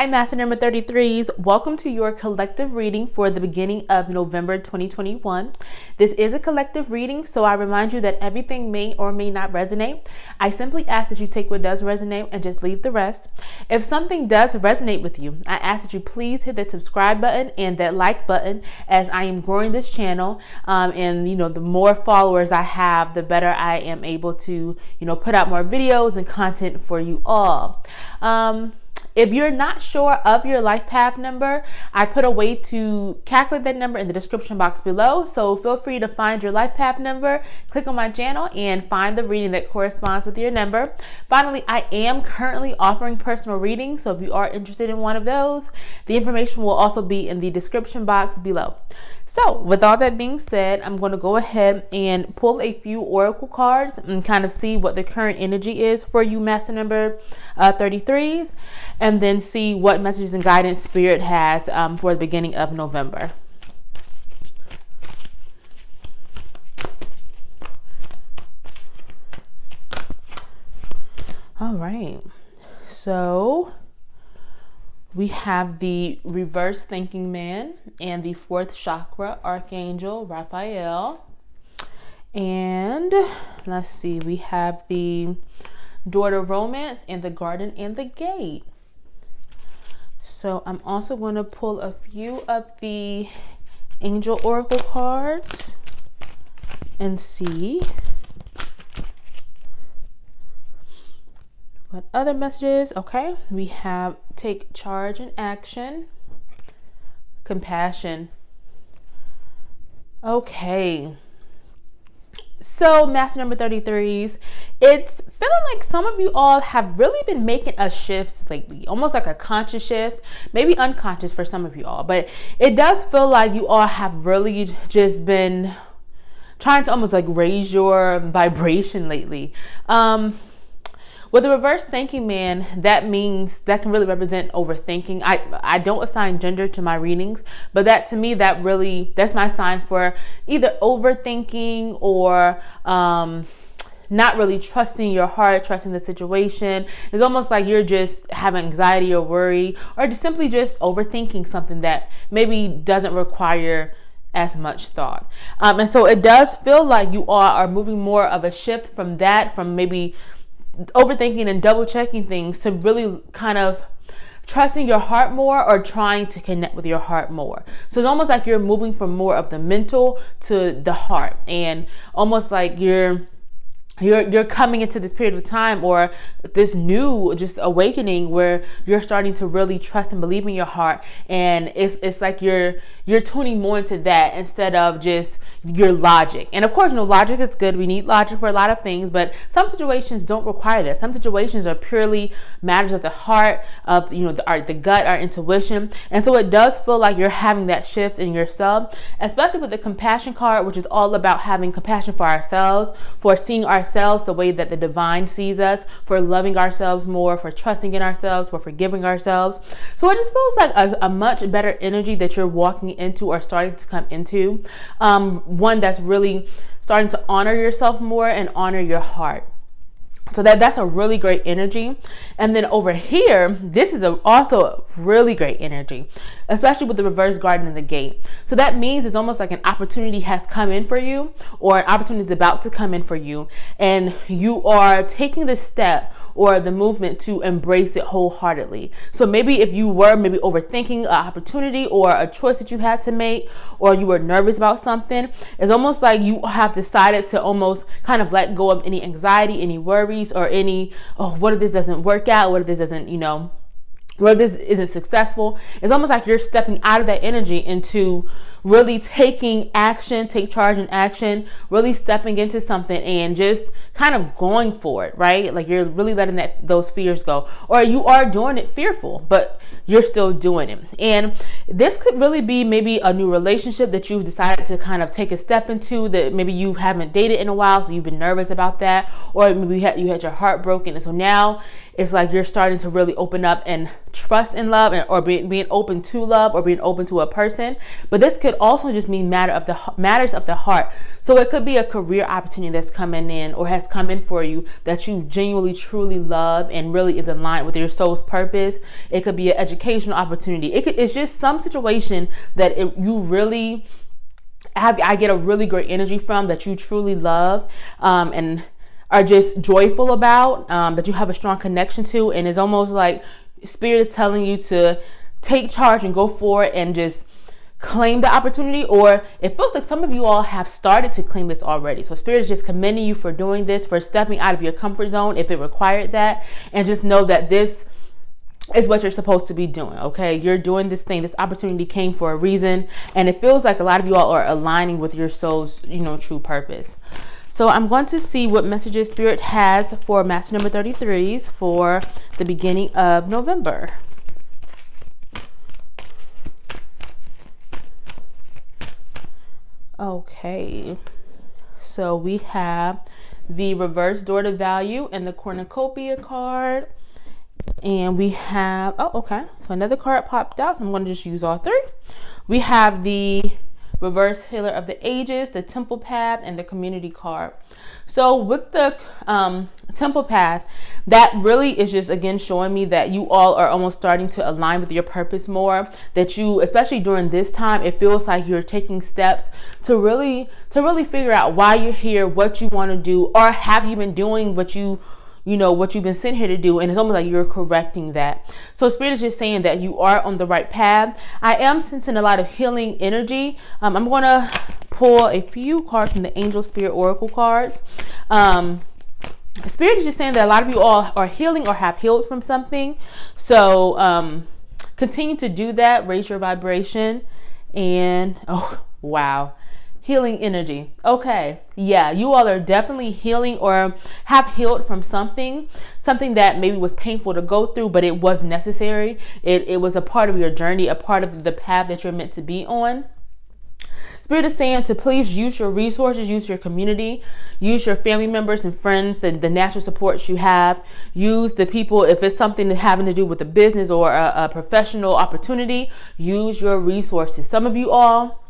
Hi, Master Number 33s. Welcome to your collective reading for the beginning of November 2021. This is a collective reading, so I remind you that everything may or may not resonate. I simply ask that you take what does resonate and just leave the rest. If something does resonate with you, I ask that you please hit the subscribe button and that like button, as I am growing this channel. And the more followers I have, the better I am able to, put out more videos and content for you all. If you're not sure of your life path number, I put a way to calculate that number in the description box below. So feel free to find your life path number, click on my channel, and find the reading that corresponds with your number. Finally, I am currently offering personal readings. So if you are interested in one of those, the information will also be in the description box below. So with all that being said, I'm going to go ahead and pull a few oracle cards and kind of see what the current energy is for you, Master Number 33s, and then see what messages and guidance Spirit has for the beginning of November. All right, so we have the reverse thinking man and the fourth chakra archangel Raphael. And let's see, we have the daughter romance and the garden and the gate. So I'm also going to pull a few of the angel oracle cards and see what other messages. Okay, we have take charge and action, compassion. Okay, so Master Number 33s, it's feeling like some of you all have really been making a shift lately, almost like a conscious shift, maybe unconscious for some of you all, but it does feel like you all have really just been trying to almost like raise your vibration lately. With the reverse thinking man, that means that can really represent overthinking. I don't assign gender to my readings, but that to me, that's my sign for either overthinking or not really trusting your heart, trusting the situation. It's almost like you're just having anxiety or worry, or just simply just overthinking something that maybe doesn't require as much thought. And so it does feel like you all are moving more of a shift from that, from maybe overthinking and double checking things, to really kind of trusting your heart more or trying to connect with your heart more. So it's almost like you're moving from more of the mental to the heart, and almost like you're coming into this period of time or this new just awakening where you're starting to really trust and believe in your heart, and it's like you're tuning more into that instead of just your logic. And of course, logic is good. We need logic for a lot of things, but some situations don't require that. Some situations are purely matters of the heart, of the gut, our intuition. And so it does feel like you're having that shift in yourself, especially with the compassion card, which is all about having compassion for ourselves, for seeing ourselves the way that the divine sees us, for loving ourselves more, for trusting in ourselves, for forgiving ourselves. So it just feels like a much better energy that you're walking into or starting to come into. One that's really starting to honor yourself more and honor your heart. So that's a really great energy. And then over here, this is also a really great energy, especially with the reverse garden and the gate. So that means it's almost like an opportunity has come in for you, or an opportunity is about to come in for you, and you are taking the step or the movement to embrace it wholeheartedly. So maybe if you were maybe overthinking an opportunity or a choice that you had to make, or you were nervous about something, it's almost like you have decided to almost kind of let go of any anxiety, any worries, or any, what if this doesn't work out? What if this doesn't, what if this isn't successful? It's almost like you're stepping out of that energy into really taking action, take charge and action, really stepping into something and just kind of going for it, right? Like you're really letting those fears go, or you are doing it fearful, but you're still doing it. And this could really be maybe a new relationship that you've decided to kind of take a step into, that maybe you haven't dated in a while, so you've been nervous about that, or maybe you had your heart broken, and so now it's like you're starting to really open up and trust in love, or being open to love, or being open to a person. But this could could also just mean matters of the heart. So it could be a career opportunity that's coming in or has come in for you that you genuinely, truly love and really is aligned with your soul's purpose. It could be an educational opportunity. It's just some situation that you really I get a really great energy from, that you truly love and are just joyful about, that you have a strong connection to. And it's almost like Spirit is telling you to take charge and go for it and just claim the opportunity. Or it feels like some of you all have started to claim this already. So Spirit is just commending you for doing this, for stepping out of your comfort zone if it required that. And just know that this is what you're supposed to be doing. Okay, you're doing this thing. This opportunity came for a reason, and it feels like a lot of you all are aligning with your soul's, true purpose. So I'm going to see what messages Spirit has for Master number 33s for the beginning of November. Okay, so we have the reverse door to value and the cornucopia card. And we have, so another card popped out, so I'm going to just use all three. We have the reverse healer of the ages, the temple path, and the community card. So with the temple path, that really is just, again, showing me that you all are almost starting to align with your purpose more. That you, especially during this time, it feels like you're taking steps to really figure out why you're here, what you want to do, or have you been doing what you've been sent here to do, and it's almost like you're correcting that. So Spirit is just saying that you are on the right path. I am sensing a lot of healing energy. I'm going to pull a few cards from the Angel Spirit Oracle cards. Spirit is just saying that a lot of you all are healing or have healed from something. So continue to do that. Raise your vibration. And wow. Healing energy. Okay. Yeah, you all are definitely healing or have healed from something that maybe was painful to go through, but it was necessary. It was a part of your journey, a part of the path that you're meant to be on. Spirit is saying to please use your resources, use your community, use your family members and friends, the natural supports you have. Use the people, if it's something having to do with a business or a professional opportunity, use your resources. Some of you all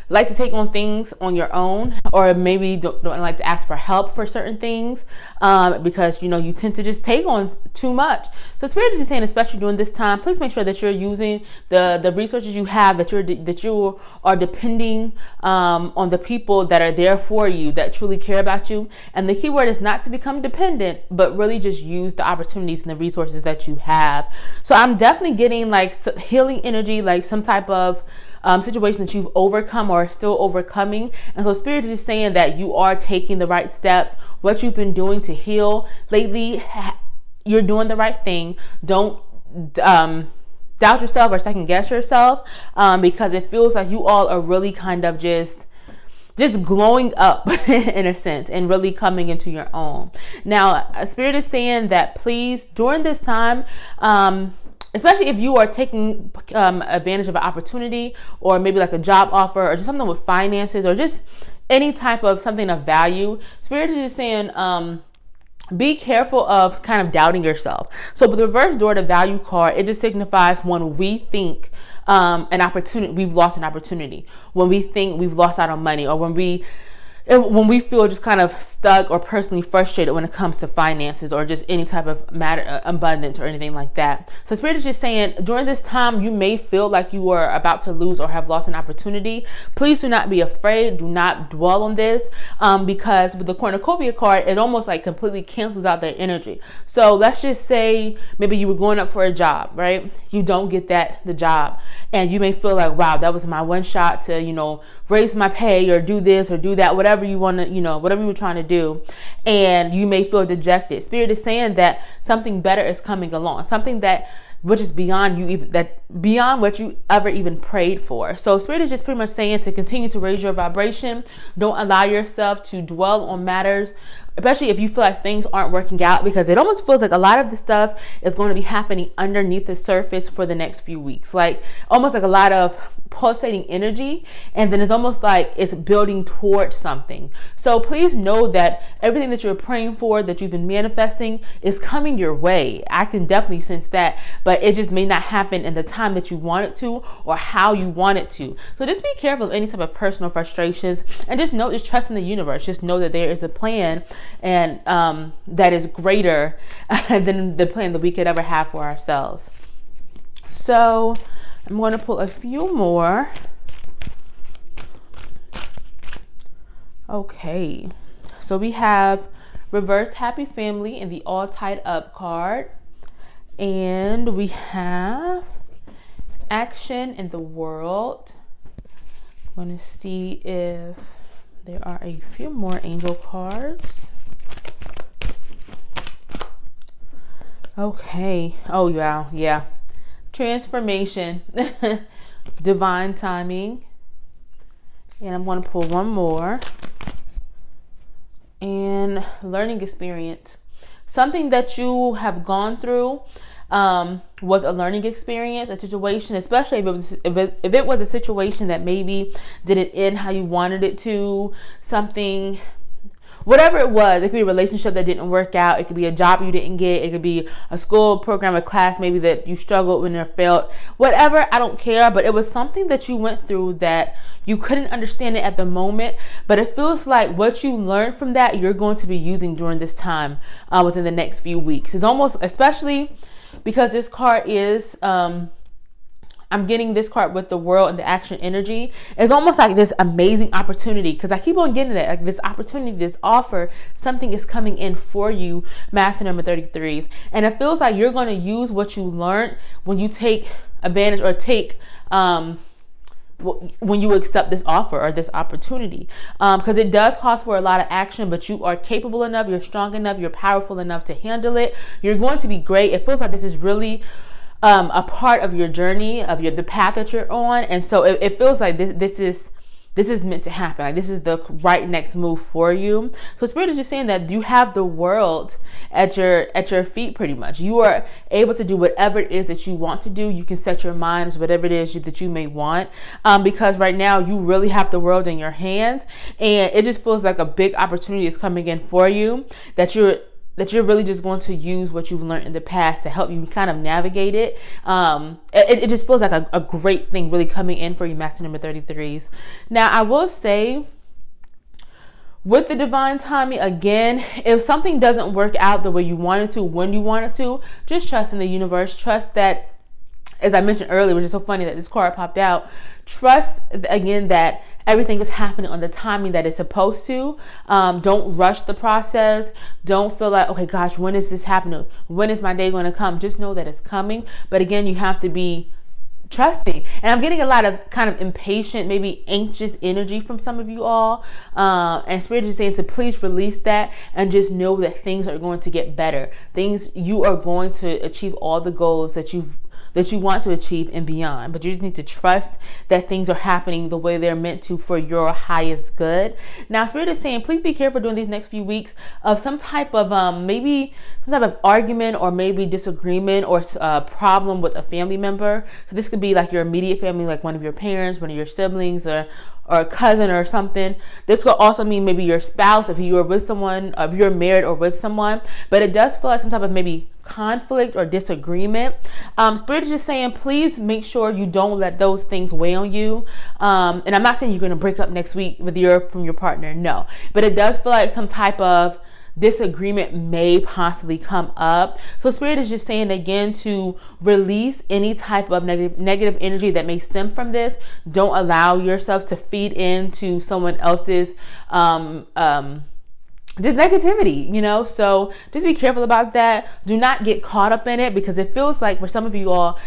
like to take on things on your own, or maybe don't like to ask for help for certain things because you tend to just take on too much. So Spirit is just saying, especially during this time, please make sure that you're using the resources you have, that you are depending on the people that are there for you, that truly care about you. And the key word is not to become dependent, but really just use the opportunities and the resources that you have. So I'm definitely getting like healing energy, like some type of situation that you've overcome or are still overcoming. And so Spirit is just saying that you are taking the right steps. What you've been doing to heal lately, you're doing the right thing. Don't doubt yourself or second guess yourself, because it feels like you all are really kind of just glowing up in a sense and really coming into your own. Now, Spirit is saying that please, during this time, especially if you are taking advantage of an opportunity, or maybe like a job offer, or just something with finances, or just any type of something of value, Spirit is just saying, be careful of kind of doubting yourself. So with the reverse door to value card, it just signifies when we think an opportunity, we've lost an opportunity, when we think we've lost out on money, or when we feel just kind of stuck or personally frustrated when it comes to finances or just any type of matter, abundance or anything like that. So Spirit is just saying, during this time, you may feel like you are about to lose or have lost an opportunity. Please do not be afraid. Do not dwell on this, because with the cornucopia card, it almost like completely cancels out that energy. So let's just say maybe you were going up for a job, right? You don't get the job, and you may feel like, wow, that was my one shot to, raise my pay or do this or do that, whatever you want to, whatever you were trying to do. And you may feel dejected. Spirit is saying that something better is coming along, something which is beyond beyond what you ever even prayed for. So Spirit is just pretty much saying to continue to raise your vibration. Don't allow yourself to dwell on matters, especially if you feel like things aren't working out, because it almost feels like a lot of the stuff is going to be happening underneath the surface for the next few weeks. Like almost like a lot of pulsating energy, and then it's almost like it's building towards something. So please know that everything that you're praying for, that you've been manifesting, is coming your way. I can definitely sense that, but it just may not happen in the time that you want it to or how you want it to. So just be careful of any type of personal frustrations, and just trust in the universe. Just know that there is a plan, and that is greater than the plan that we could ever have for ourselves. So I'm going to pull a few more. Okay, so we have reverse happy family in the all tied up card, and we have action in the world. I'm going to see if there are a few more angel cards. Okay. Oh yeah. Transformation, divine timing, and I'm going to pull one more, and learning experience. Something that you have gone through was a learning experience, a situation, especially if it was a situation that maybe didn't end how you wanted it to, something. Whatever it was, it could be a relationship that didn't work out. It could be a job you didn't get. It could be a school program, a class maybe that you struggled with or failed. Whatever, I don't care. But it was something that you went through that you couldn't understand it at the moment. But it feels like what you learned from that, you're going to be using during this time within the next few weeks. It's almost, especially because this card is... I'm getting this card with the world and the action energy. It's almost like this amazing opportunity, because I keep on getting it, like this opportunity, this offer, something is coming in for you, Master number 33s. And it feels like you're going to use what you learned when you take advantage or when you accept this offer or this opportunity, because it does cause for a lot of action, but you are capable enough, you're strong enough, you're powerful enough to handle it. You're going to be great. It feels like this is really a part of your journey, of the path that you're on, and so it feels like this is meant to happen. Like this is the right next move for you. So Spirit is just saying that you have the world at your feet pretty much. You are able to do whatever it is that you want to do. You can set your mind as whatever it is that you may want, because right now you really have the world in your hands, and it just feels like a big opportunity is coming in for you, that you're really just going to use what you've learned in the past to help you kind of navigate it. It just feels like a great thing really coming in for you, Master number 33s. Now, I will say, with the divine timing, again, if something doesn't work out the way you want it to, when you want it to, just trust in the universe. Trust that, as I mentioned earlier, which is so funny that this card popped out, trust, again, that everything is happening on the timing that it's supposed to. Don't rush the process. Don't feel like, okay, gosh, when is this happening? When is my day going to come? Just know that it's coming. But again, you have to be trusting. And I'm getting a lot of kind of impatient, maybe anxious energy from some of you all. And Spirit is saying to please release that and just know that things are going to get better. You are going to achieve all the goals that you want to achieve and beyond, but you just need to trust that things are happening the way they're meant to for your highest good. Now, Spirit is saying, please be careful during these next few weeks of some type of maybe some type of argument or maybe disagreement or problem with a family member. So this could be like your immediate family, like one of your parents, one of your siblings, or a cousin or something. This could also mean maybe your spouse if you are with someone, if you're married or with someone, but it does feel like some type of maybe conflict or disagreement. Spirit is just saying, please make sure you don't let those things weigh on you. And I'm not saying you're going to break up next week from your partner, no, but it does feel like some type of disagreement may possibly come up. So Spirit is just saying again to release any type of negative energy that may stem from this. Don't allow yourself to feed into someone else's just negativity, so just be careful about that. Do not get caught up in it, because it feels like for some of you all,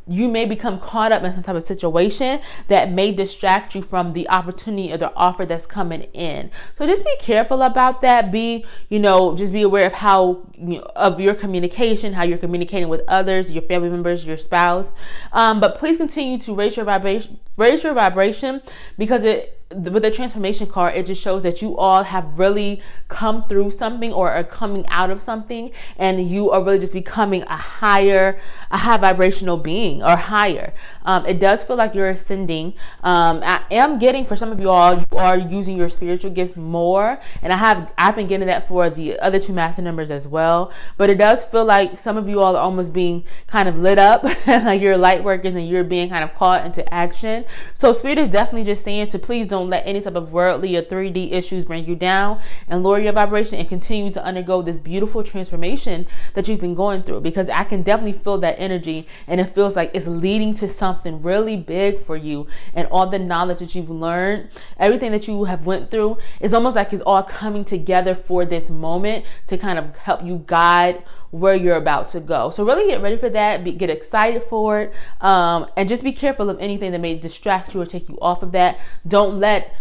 you may become caught up in some type of situation that may distract you from the opportunity or the offer that's coming in. So just be careful about that. Just be aware of how, of your communication, how you're communicating with others, your family members, your spouse. But please continue to raise your vibration, because with the transformation card, it just shows that you all have really come through something or are coming out of something, and you are really just becoming a high vibrational being or higher. It does feel like you're ascending. I am getting, for some of you all, you are using your spiritual gifts more, and I've been getting that for the other two master numbers as well. But it does feel like some of you all are almost being kind of lit up, like you're light workers and you're being kind of caught into action. So Spirit is definitely just saying to please don't let any type of worldly or 3D issues bring you down, and lower your vibration and continue to undergo this beautiful transformation that you've been going through, because I can definitely feel that energy, and it feels like it's leading to something really big for you. And all the knowledge that you've learned, everything that you have went through, is almost like it's all coming together for this moment to kind of help you guide where you're about to go. So really get ready for that, get excited for it, and just be careful of anything that may distract you or take you off of that. Don't let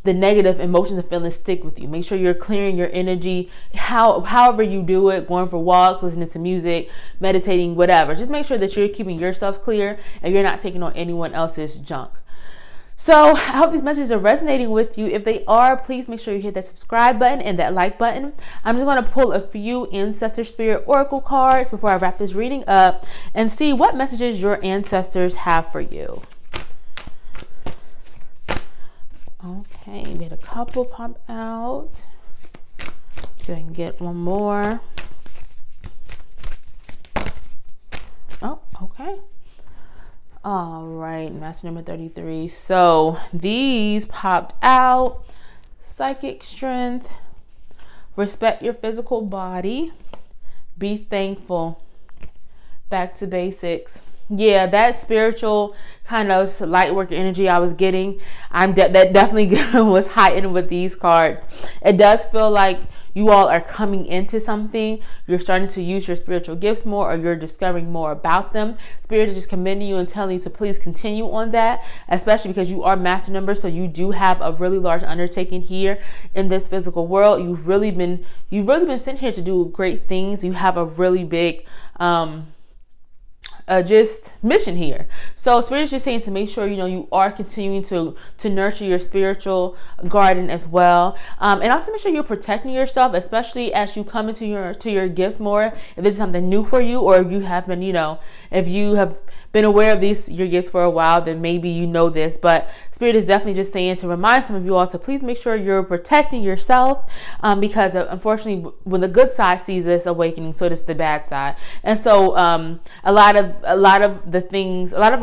the negative emotions and feelings stick with you. Make sure you're clearing your energy, however you do it, going for walks, listening to music, meditating, whatever. Just make sure that you're keeping yourself clear and you're not taking on anyone else's junk. So I hope these messages are resonating with you. If they are, please make sure you hit that subscribe button and that like button. I'm just going to pull a few ancestor spirit oracle cards before I wrap this reading up and see what messages your ancestors have for you. Okay, we had a couple pop out. So I can get one more. Oh, okay. All right, master number 33. So these popped out. Psychic strength. Respect your physical body. Be thankful. Back to basics. Yeah, that spiritual kind of light work energy I was getting, that definitely was heightened with these cards. It does feel like you all are coming into something. You're starting to use your spiritual gifts more, or you're discovering more about them. Spirit is just commending you and telling you to please continue on that, especially because you are master numbers. So you do have a really large undertaking here in this physical world. You've really been sent here to do great things. You have a really big just mission here. So Spirit is just saying to make sure you are continuing to nurture your spiritual garden as well, and also make sure you're protecting yourself, especially as you come into your gifts more. If this is something new for you, or if you have been if you have been aware of your gifts for a while, then maybe you know this. But Spirit is definitely just saying to remind some of you all to please make sure you're protecting yourself, because unfortunately when the good side sees this awakening, so does the bad side. And so a lot of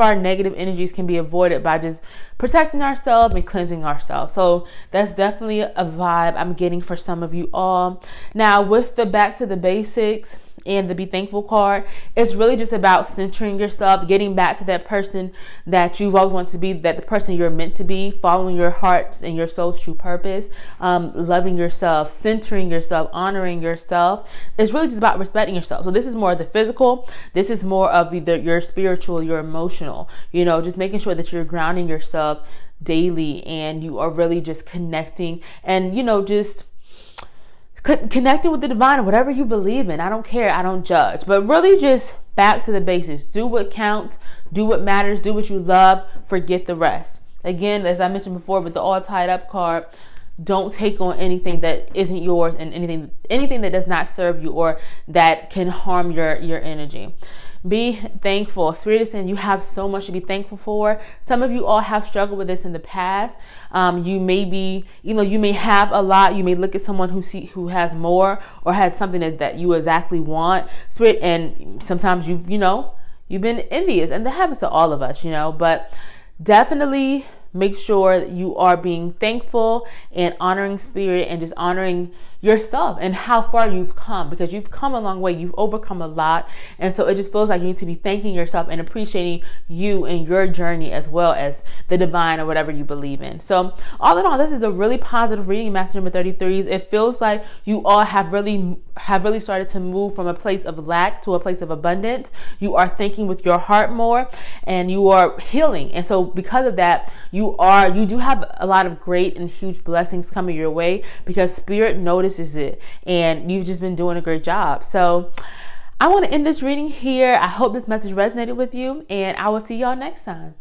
our negative energies can be avoided by just protecting ourselves and cleansing ourselves. So that's definitely a vibe I'm getting for some of you all. Now with the back to the basics and the be thankful card, it's really just about centering yourself, getting back to that person that you've always wanted to be, that the person you're meant to be, following your heart's and your soul's true purpose, loving yourself, centering yourself, honoring yourself. It's really just about respecting yourself. So this is more of the physical, this is more of either your spiritual, your emotional, just making sure that you're grounding yourself daily, and you are really just connecting and just connecting with the divine or whatever you believe in. I don't care. I don't judge. But really just back to the basics. Do what counts. Do what matters. Do what you love. Forget the rest. Again, as I mentioned before with the all tied up card, don't take on anything that isn't yours, and anything that does not serve you or that can harm your energy. Be thankful. Spirit is saying you have so much to be thankful for. Some of you all have struggled with this in the past. You may be, you may have a lot. You may look at someone who has more or has something that you exactly want. Spirit, and sometimes you've been envious, and that happens to all of us, but definitely make sure that you are being thankful and honoring Spirit, and just honoring yourself and how far you've come, because you've come a long way. You've overcome a lot. And so it just feels like you need to be thanking yourself and appreciating you and your journey, as well as the divine or whatever you believe in. So all in all, this is a really positive reading, master number 33s. It feels like you all have really started to move from a place of lack to a place of abundance. You are thinking with your heart more, and you are healing. And so because of that, you do have a lot of great and huge blessings coming your way, because Spirit notices it, and you've just been doing a great job. So I want to end this reading here. I hope this message resonated with you, and I will see y'all next time.